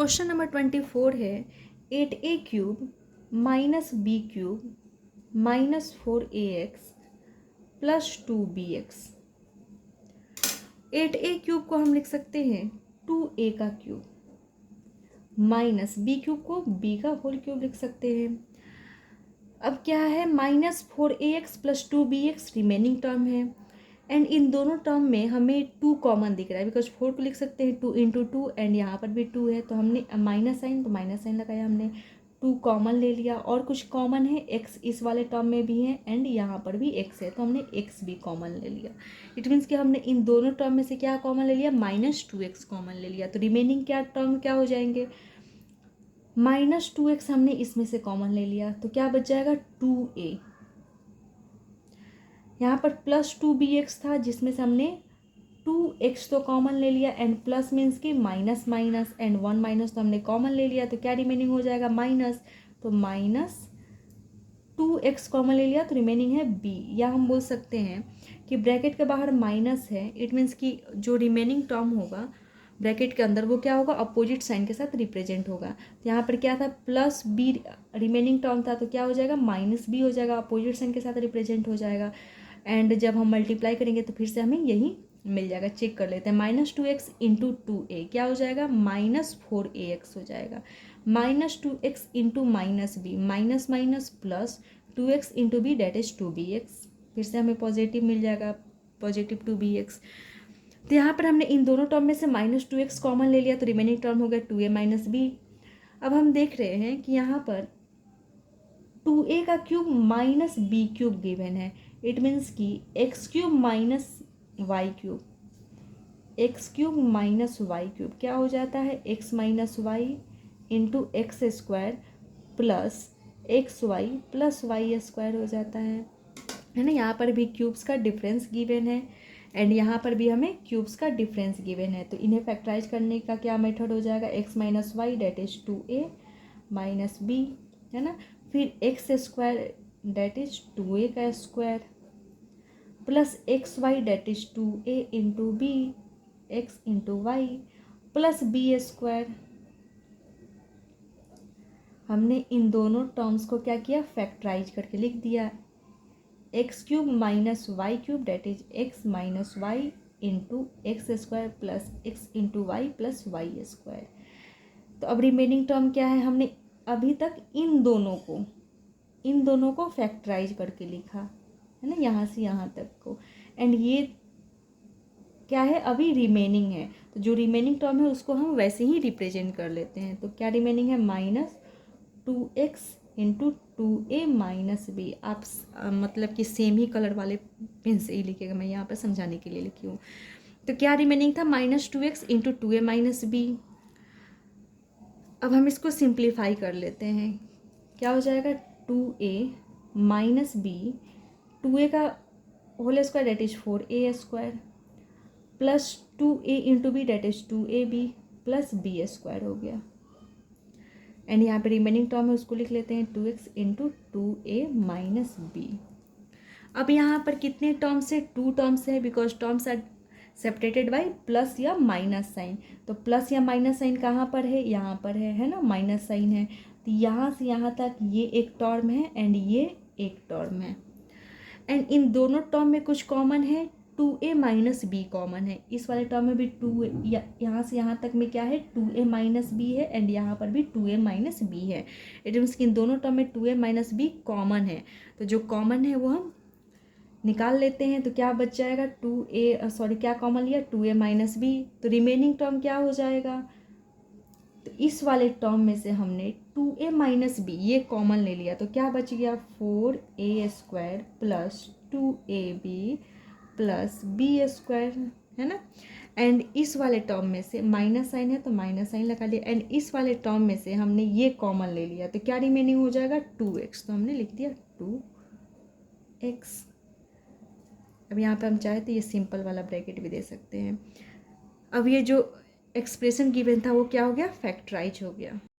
Question number 24 है 8a³ minus b³ minus 4ax plus 2bx। 8a³ को हम लिख सकते हैं 2a का क्यूब माइनस b³ को b का होल क्यूब लिख सकते हैं। अब क्या है, minus 4ax plus 2bx remaining term है एंड इन दोनों टर्म में हमें 2 कॉमन दिख रहा है बिकॉज 4 को लिख सकते हैं 2 इंटू 2 एंड यहाँ पर भी 2 है तो हमने माइनस साइन, तो माइनस साइन लगाया हमने, 2 कॉमन ले लिया और कुछ कॉमन है x इस वाले टर्म में भी है एंड यहाँ पर भी x है तो हमने x भी कॉमन ले लिया। इट मीन्स कि हमने इन दोनों टर्म में से क्या कॉमन ले लिया, माइनस 2x कॉमन ले लिया। तो रिमेनिंग क्या टर्म क्या हो जाएंगे, माइनस 2x हमने इसमें से कॉमन ले लिया तो क्या बच जाएगा 2a। यहाँ पर प्लस 2bx था जिसमें से हमने 2x तो कॉमन ले लिया एंड प्लस मीन्स कि माइनस माइनस एंड 1 माइनस तो हमने कॉमन ले लिया तो क्या रिमेनिंग हो जाएगा माइनस, तो माइनस 2x कॉमन ले लिया तो रिमेनिंग है b। या हम बोल सकते हैं कि ब्रैकेट के बाहर माइनस है, इट मीन्स कि जो रिमेनिंग टर्म होगा ब्रैकेट के अंदर वो क्या होगा, अपोजिट साइन के साथ रिप्रेजेंट होगा। तो यहाँ पर क्या था, प्लस b रिमेनिंग टर्म था तो क्या हो जाएगा माइनस b हो जाएगा, अपोजिट साइन के साथ रिप्रेजेंट हो जाएगा एंड जब हम मल्टीप्लाई करेंगे तो फिर से हमें यही मिल जाएगा। चेक कर लेते हैं, माइनस 2x इंटू 2a क्या हो जाएगा, माइनस 4ax हो जाएगा, minus 2x into minus b minus minus plus 2x into b that is 2bx, फिर से हमें पॉजिटिव मिल जाएगा, पॉजिटिव 2bx। तो यहाँ पर हमने इन दोनों टर्म में से माइनस 2x कॉमन ले लिया तो रिमेनिंग टर्म हो गया 2a माइनस b। अब हम देख रहे हैं कि यहाँ पर 2a का cube minus b cube given है, इट मीन्स कि x cube minus y cube, x cube minus y cube क्या हो जाता है, x minus y into x square plus x y plus y square हो जाता है ना। यहाँ पर भी क्यूब्स का डिफरेंस गिवन है एंड यहाँ पर भी हमें क्यूब्स का डिफरेंस गिवन है तो इन्हें फैक्टराइज करने का क्या मेथड हो जाएगा, x minus y that is 2a minus b है ना, फिर x square that is 2a का square plus x y that is 2a into b x into y plus b square. हमने इन दोनों टर्म्स को क्या किया, फैक्टराइज करके लिख दिया, x cube minus y cube that is x minus y into x square plus x into y plus y square. तो अब रिमेनिंग टर्म क्या है, हमने अभी तक इन दोनों को फैक्टराइज करके लिखा है ना, यहाँ से यहाँ तक को एंड ये क्या है अभी रिमेनिंग है तो जो रिमेनिंग टर्म है उसको हम वैसे ही रिप्रेजेंट कर लेते हैं। तो क्या रिमेनिंग है, minus 2x into 2a minus b। आप मतलब कि सेम ही कलर वाले पेन से ही लिखिएगा, मैं यहाँ पर समझाने के लिए लिखी हूँ। तो क्या रिमेनिंग था, minus 2x into 2a minus b। अब हम इसको सिंप्लीफाई कर लेते हैं, क्या हो जाएगा 2a माइनस b, 2a का whole square that is 4a square plus 2a into b that is 2ab plus b square हो गया एंड यहाँ पे रिमेनिंग टर्म है उसको लिख लेते हैं 2x into 2a minus b। अब यहाँ पर कितने टर्म्स है, 2 टर्म्स है because terms are separated by plus या माइनस साइन। तो प्लस या माइनस साइन कहाँ पर है, यहाँ पर है ना, माइनस साइन है तो यहाँ से यहाँ तक ये एक टर्म है एंड ये एक टर्म है एंड इन दोनों टर्म में कुछ कॉमन है, 2a माइनस बी कॉमन है, इस वाले टर्म में भी 2 यहाँ से यहाँ तक में क्या है 2a माइनस बी है एंड यहाँ पर भी 2a माइनस बी है। इट मीन्स कि इन दोनों टर्म में 2a माइनस बी कॉमन है तो जो कॉमन है वो हम निकाल लेते हैं तो क्या बच जाएगा, क्या कॉमन लिया 2a माइनस बी, तो रिमेनिंग टर्म क्या हो जाएगा, तो इस वाले टर्म में से हमने 2a माइनस बी ये कॉमन ले लिया तो क्या बच गया 4a square plus 2ab plus b square है ना। एंड इस वाले टर्म में से माइनस साइन है तो माइनस साइन लगा लिया एंड इस वाले टर्म में से हमने ये कॉमन ले लिया तो क्या रिमेनिंग हो जाएगा 2x, तो हमने लिख दिया 2x। अब यहाँ पे हम चाहे तो ये सिंपल वाला ब्रैकेट भी दे सकते हैं। अब ये जो एक्सप्रेशन गिवन था वो क्या हो गया, फैक्टराइज हो गया।